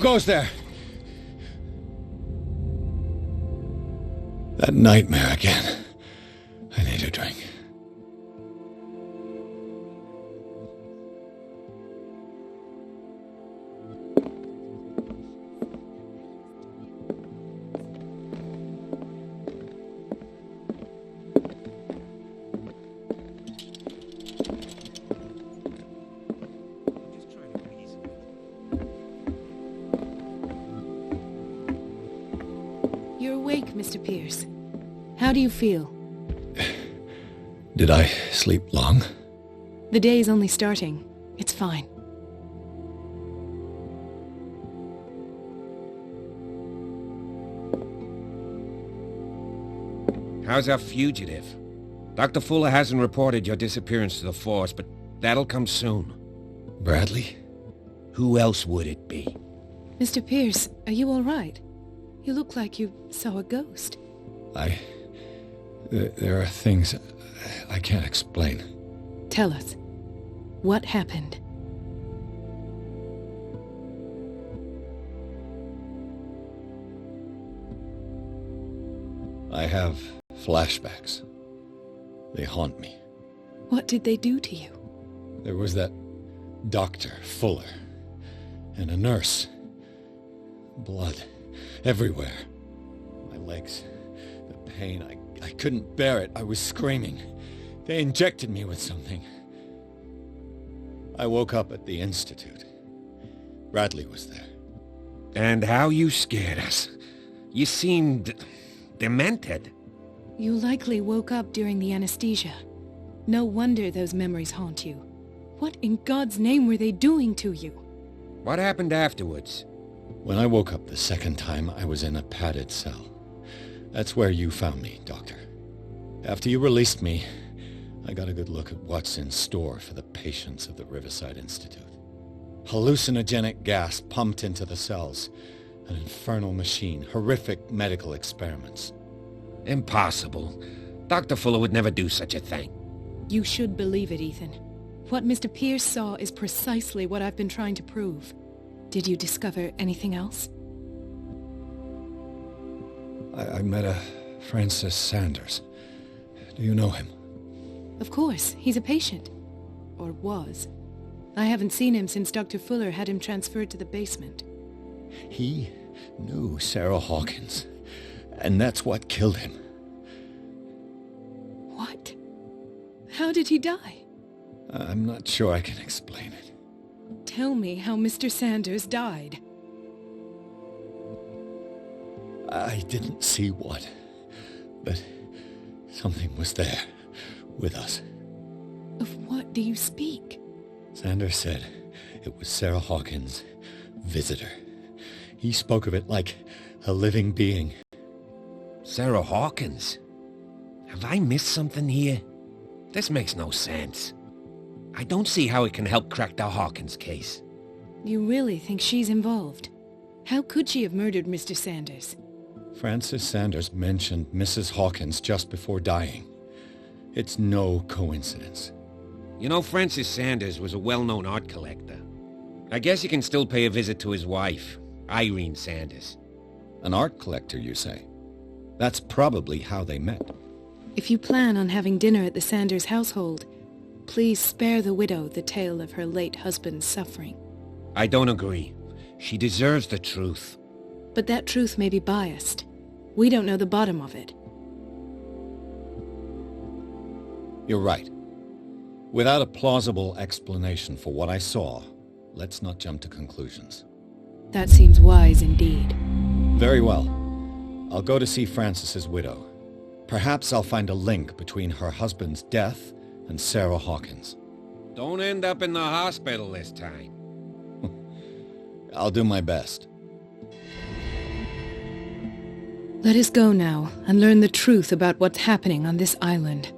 goes there? That nightmare again. I need a drink. You're awake, Mr. Pierce. How do you feel? Did I sleep long? The day's only starting. It's fine. How's our fugitive? Dr. Fuller hasn't reported your disappearance to the force, but that'll come soon. Bradley? Who else would it be? Mr. Pierce, are you all right? You look like you saw a ghost. There are things I can't explain. Tell us. What happened? I have flashbacks. They haunt me. What did they do to you? There was that Dr. Fuller and a nurse. Blood everywhere. My legs, the pain, I couldn't bear it. I was screaming. They injected me with something. I woke up at the Institute. Bradley was there. And how you scared us. You seemed demented. You likely woke up during the anesthesia. No wonder those memories haunt you. What in God's name were they doing to you? What happened afterwards? When I woke up the second time, I was in a padded cell. That's where you found me, Doctor. After you released me, I got a good look at what's in store for the patients of the Riverside Institute. Hallucinogenic gas pumped into the cells. An infernal machine. Horrific medical experiments. Impossible. Dr. Fuller would never do such a thing. You should believe it, Ethan. What Mr. Pierce saw is precisely what I've been trying to prove. Did you discover anything else? I met a Francis Sanders. Do you know him? Of course. He's a patient. Or was. I haven't seen him since Dr. Fuller had him transferred to the basement. He knew Sarah Hawkins, and that's what killed him. What? How did he die? I'm not sure I can explain it. Tell me how Mr. Sanders died. I didn't see what, but something was there, with us. Of what do you speak? Sanders said it was Sarah Hawkins' visitor. He spoke of it like a living being. Sarah Hawkins? Have I missed something here? This makes no sense. I don't see how it can help crack the Hawkins case. You really think she's involved? How could she have murdered Mr. Sanders? Francis Sanders mentioned Mrs. Hawkins just before dying. It's no coincidence. You know, Francis Sanders was a well-known art collector. I guess you can still pay a visit to his wife, Irene Sanders. An art collector, you say? That's probably how they met. If you plan on having dinner at the Sanders household, please spare the widow the tale of her late husband's suffering. I don't agree. She deserves the truth. But that truth may be biased. We don't know the bottom of it. You're right. Without a plausible explanation for what I saw, let's not jump to conclusions. That seems wise indeed. Very well. I'll go to see Francis's widow. Perhaps I'll find a link between her husband's death and Sarah Hawkins. Don't end up in the hospital this time. I'll do my best. Let us go now and learn the truth about what's happening on this island.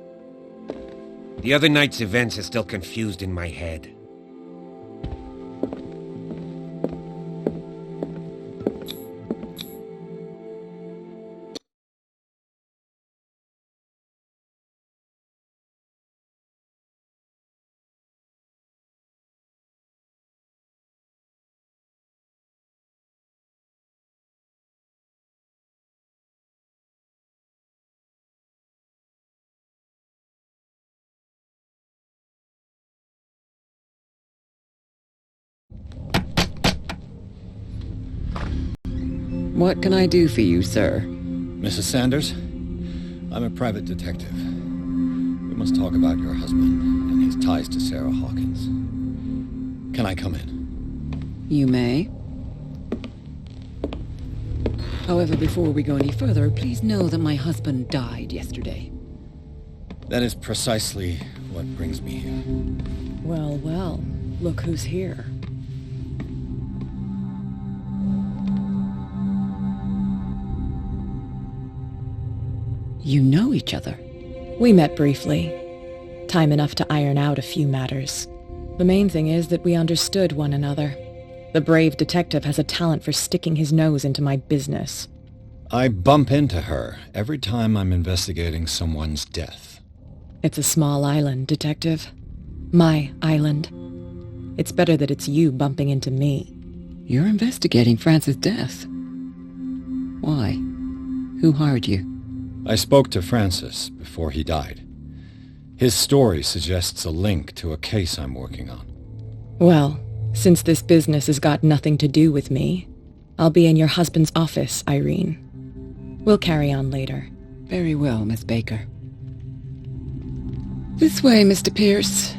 The other night's events are still confused in my head. What can I do for you, sir? Mrs. Sanders, I'm a private detective. We must talk about your husband and his ties to Sarah Hawkins. Can I come in? You may. However, before we go any further, please know that my husband died yesterday. That is precisely what brings me here. Well, well, look who's here. You know each other. We met briefly. Time enough to iron out a few matters. The main thing is that we understood one another. The brave detective has a talent for sticking his nose into my business. I bump into her every time I'm investigating someone's death. It's a small island, Detective. My island. It's better that it's you bumping into me. You're investigating Francis' death. Why? Who hired you? I spoke to Francis before he died. His story suggests a link to a case I'm working on. Well, since this business has got nothing to do with me, I'll be in your husband's office, Irene. We'll carry on later. Very well, Miss Baker. This way, Mr. Pierce.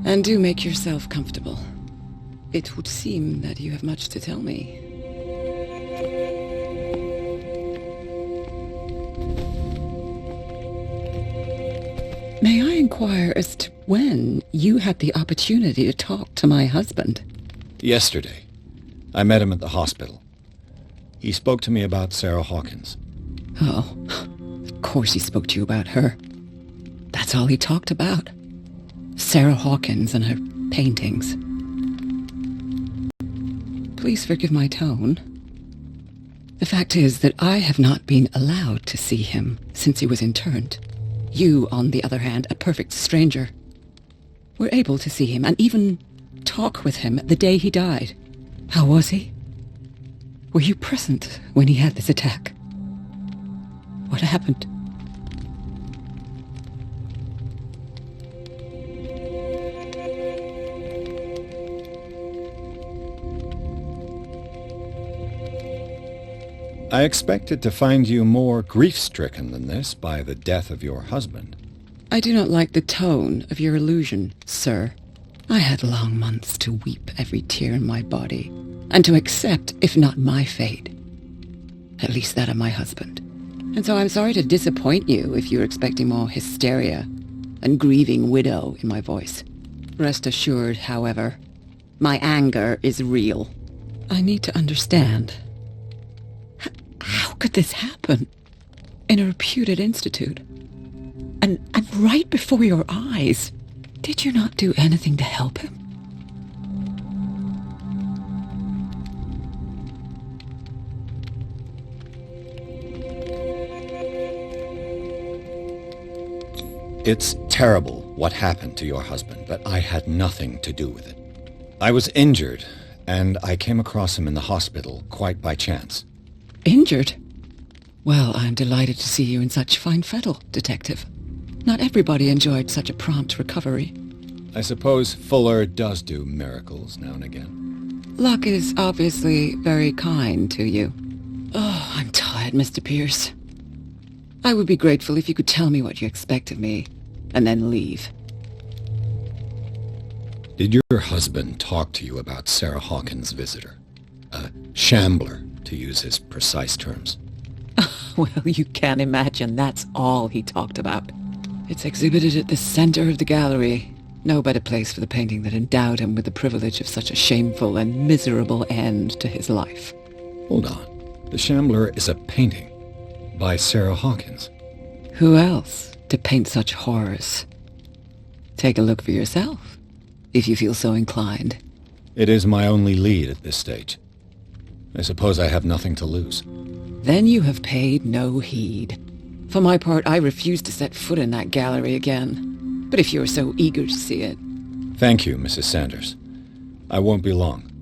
And do make yourself comfortable. It would seem that you have much to tell me. May I inquire as to when you had the opportunity to talk to my husband? Yesterday, I met him at the hospital. He spoke to me about Sarah Hawkins. Oh, of course he spoke to you about her. That's all he talked about. Sarah Hawkins and her paintings. Please forgive my tone. The fact is that I have not been allowed to see him since he was interned. You, on the other hand, a perfect stranger, were able to see him and even talk with him the day he died. How was he? Were you present when he had this attack? What happened? I expected to find you more grief-stricken than this by the death of your husband. I do not like the tone of your allusion, sir. I had long months to weep every tear in my body, and to accept, if not my fate, at least that of my husband. And so I'm sorry to disappoint you if you're expecting more hysteria and grieving widow in my voice. Rest assured, however, my anger is real. I need to understand. How could this happen? In a reputed institute? And right before your eyes? Did you not do anything to help him? It's terrible what happened to your husband, but I had nothing to do with it. I was injured, and I came across him in the hospital quite by chance. Injured? Well, I'm delighted to see you in such fine fettle, Detective. Not everybody enjoyed such a prompt recovery. I suppose Fuller does do miracles now and again. Luck is obviously very kind to you. Oh, I'm tired, Mr. Pierce. I would be grateful if you could tell me what you expect of me, and then leave. Did your husband talk to you about Sarah Hawkins' visitor? A shambler, to use his precise terms. Well, you can imagine that's all he talked about. It's exhibited at the center of the gallery. No better place for the painting that endowed him with the privilege of such a shameful and miserable end to his life. Hold on. The Shambler is a painting by Sarah Hawkins. Who else to paint such horrors? Take a look for yourself, if you feel so inclined. It is my only lead at this stage. I suppose I have nothing to lose. Then you have paid no heed. For my part, I refuse to set foot in that gallery again. But if you're so eager to see it... Thank you, Mrs. Sanders. I won't be long.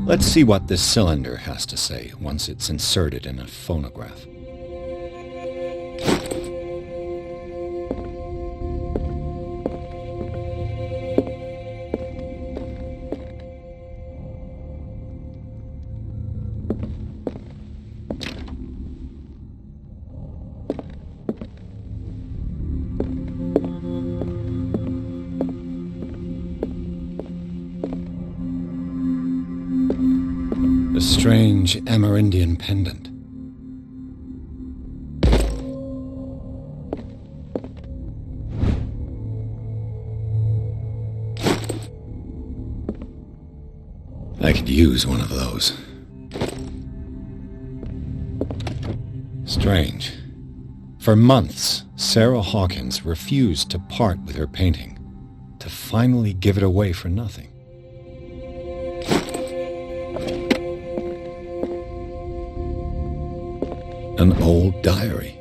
Let's see what this cylinder has to say once it's inserted in a phonograph. A strange Amerindian pendant. I could use one of those. Strange. For months, Sarah Hawkins refused to part with her painting, to finally give it away for nothing. An old diary.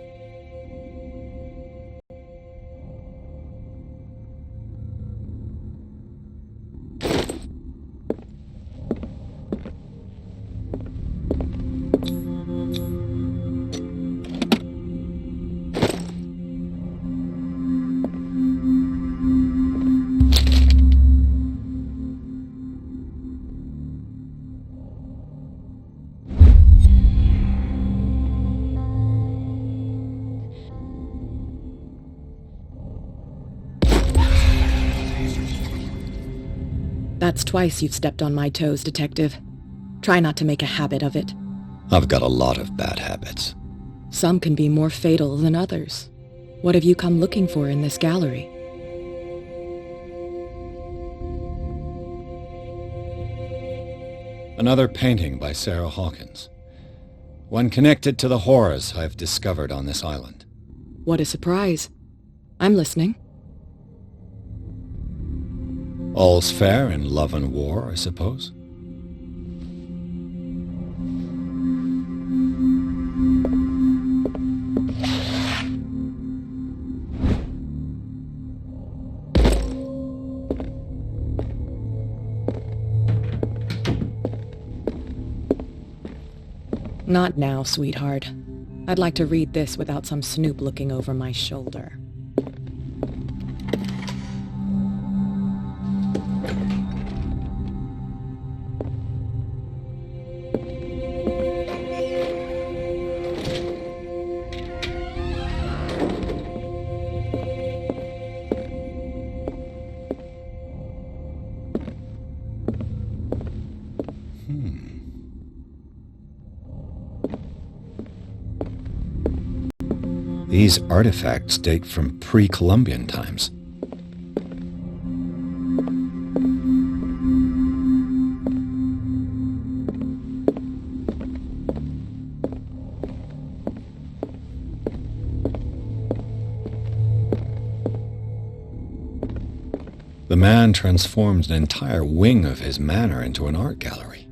That's twice you've stepped on my toes, Detective. Try not to make a habit of it. I've got a lot of bad habits. Some can be more fatal than others. What have you come looking for in this gallery? Another painting by Sarah Hawkins. One connected to the horrors I've discovered on this island. What a surprise. I'm listening. All's fair in love and war, I suppose. Not now, sweetheart. I'd like to read this without some snoop looking over my shoulder. These artifacts date from pre-Columbian times. The man transforms an entire wing of his manor into an art gallery.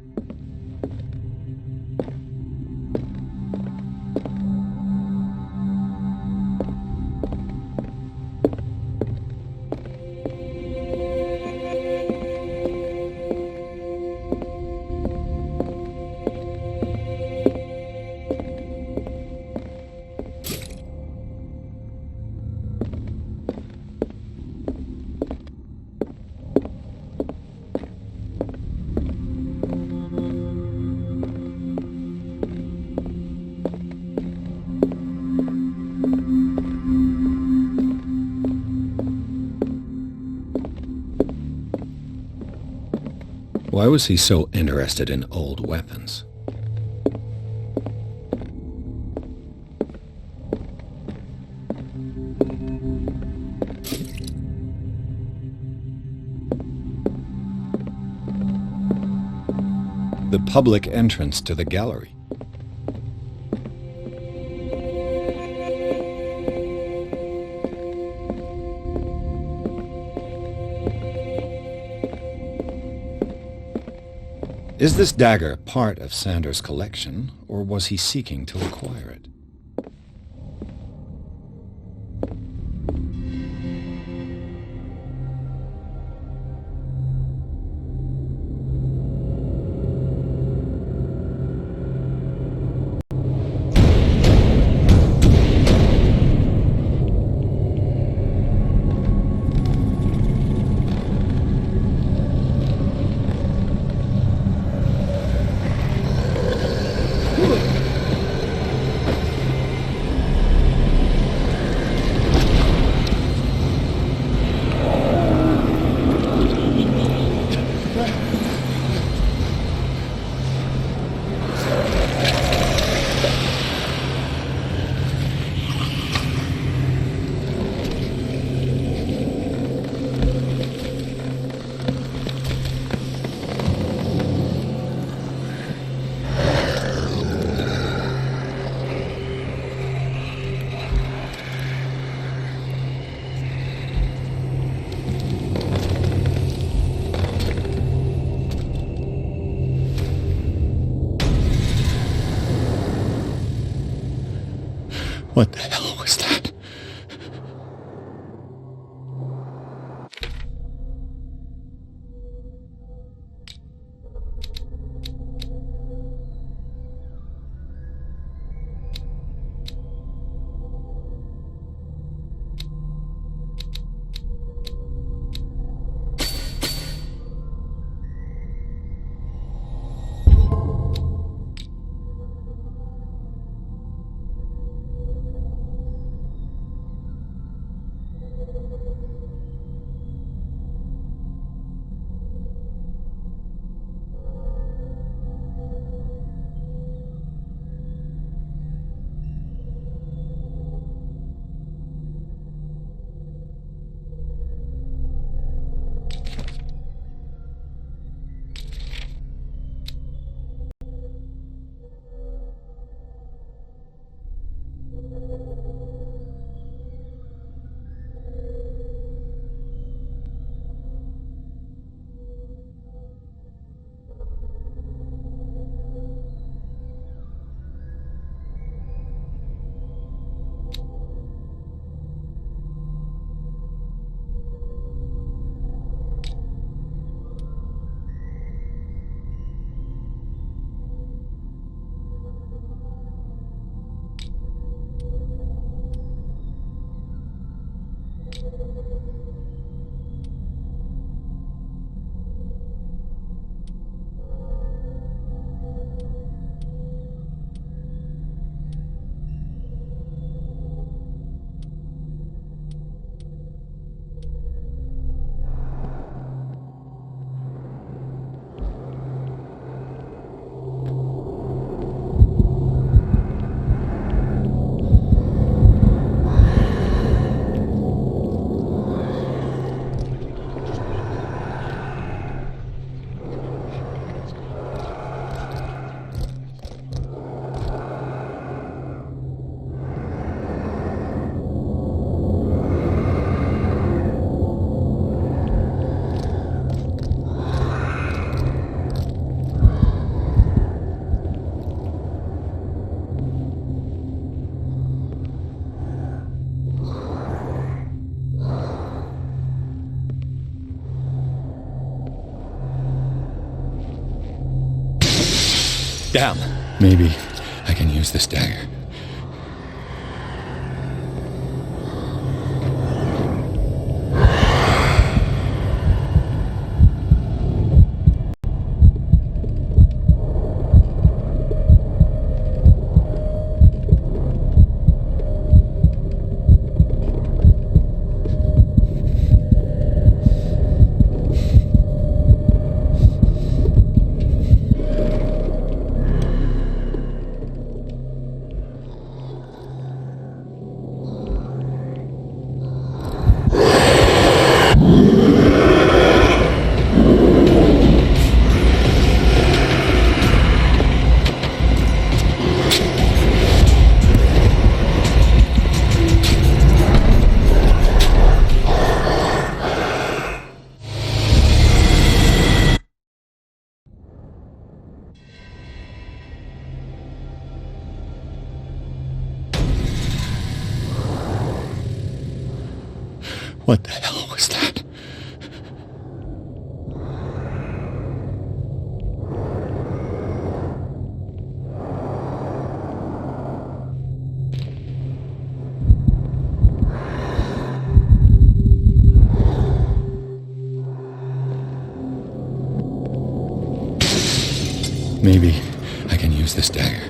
Why was he so interested in old weapons? The public entrance to the gallery. Is this dagger part of Sanders' collection, or was he seeking to acquire it? What the hell was that? Down. Maybe I can use this dagger. What the hell was that? Maybe I can use this dagger.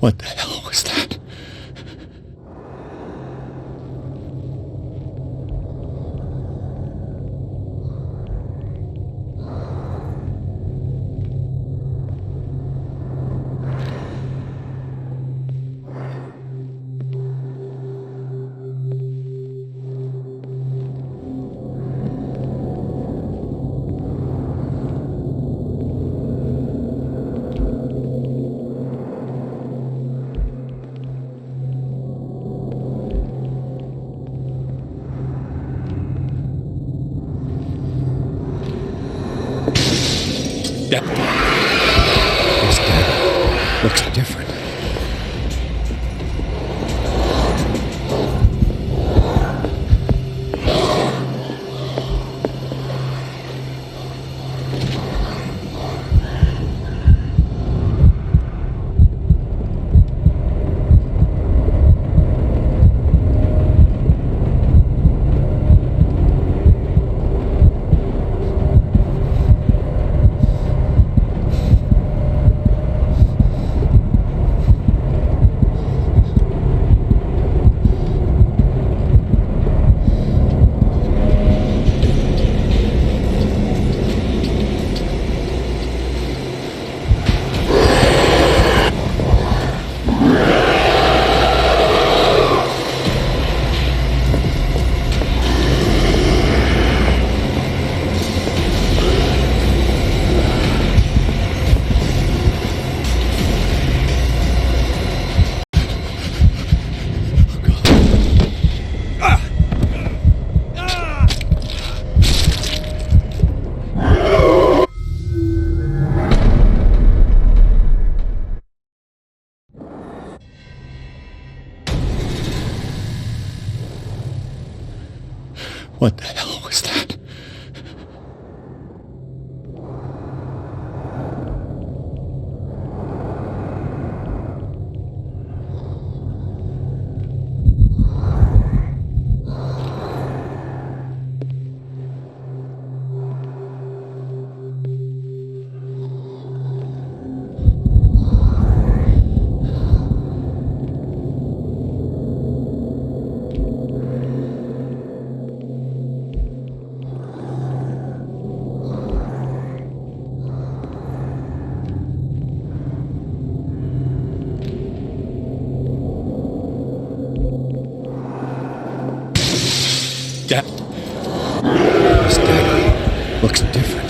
What the hell was that? This guy looks different. What the hell was that? This guy looks different.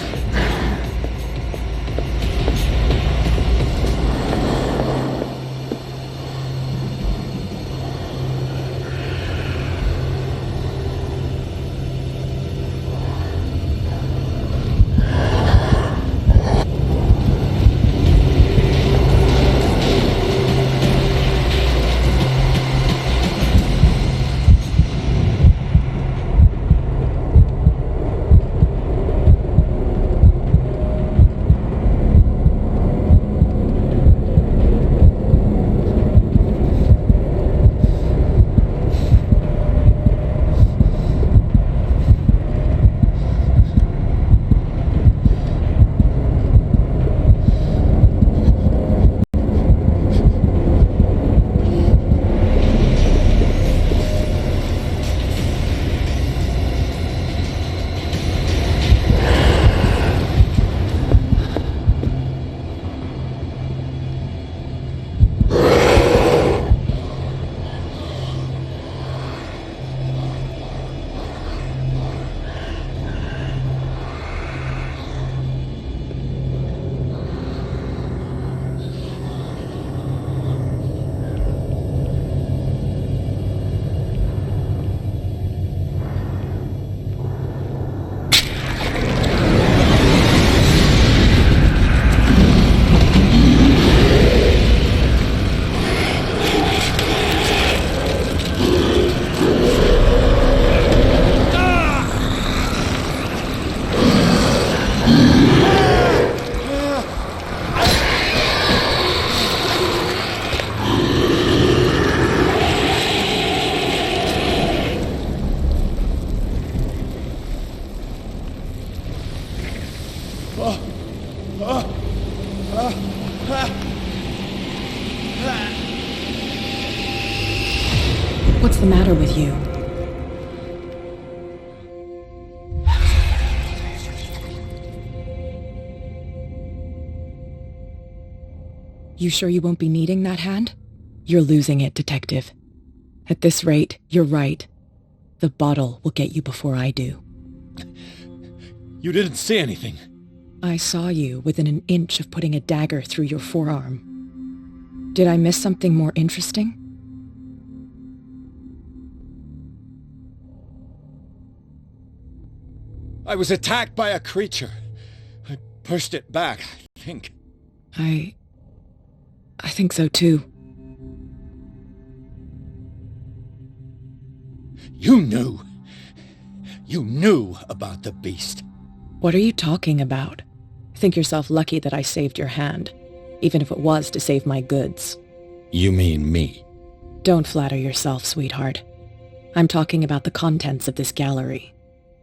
What's the matter with you? You sure you won't be needing that hand? You're losing it, Detective. At this rate, you're right. The bottle will get you before I do. You didn't see anything. I saw you within an inch of putting a dagger through your forearm. Did I miss something more interesting? I was attacked by a creature. I pushed it back, I think. I think so too. You knew. You knew about the beast. What are you talking about? Think yourself lucky that I saved your hand, even if it was to save my goods. You mean me? Don't flatter yourself, sweetheart. I'm talking about the contents of this gallery.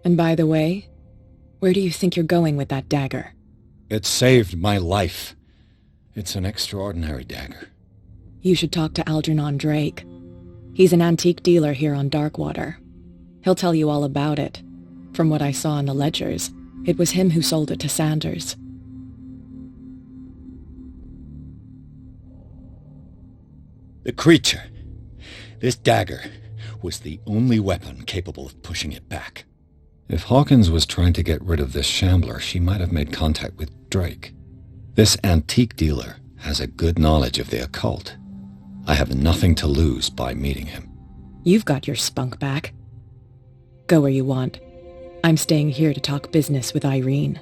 And by the way, where do you think you're going with that dagger? It saved my life. It's an extraordinary dagger. You should talk to Algernon Drake. He's an antique dealer here on Darkwater. He'll tell you all about it. From what I saw in the ledgers, it was him who sold it to Sanders. The creature. This dagger was the only weapon capable of pushing it back. If Hawkins was trying to get rid of this shambler, she might have made contact with Drake. This antique dealer has a good knowledge of the occult. I have nothing to lose by meeting him. You've got your spunk back. Go where you want. I'm staying here to talk business with Irene.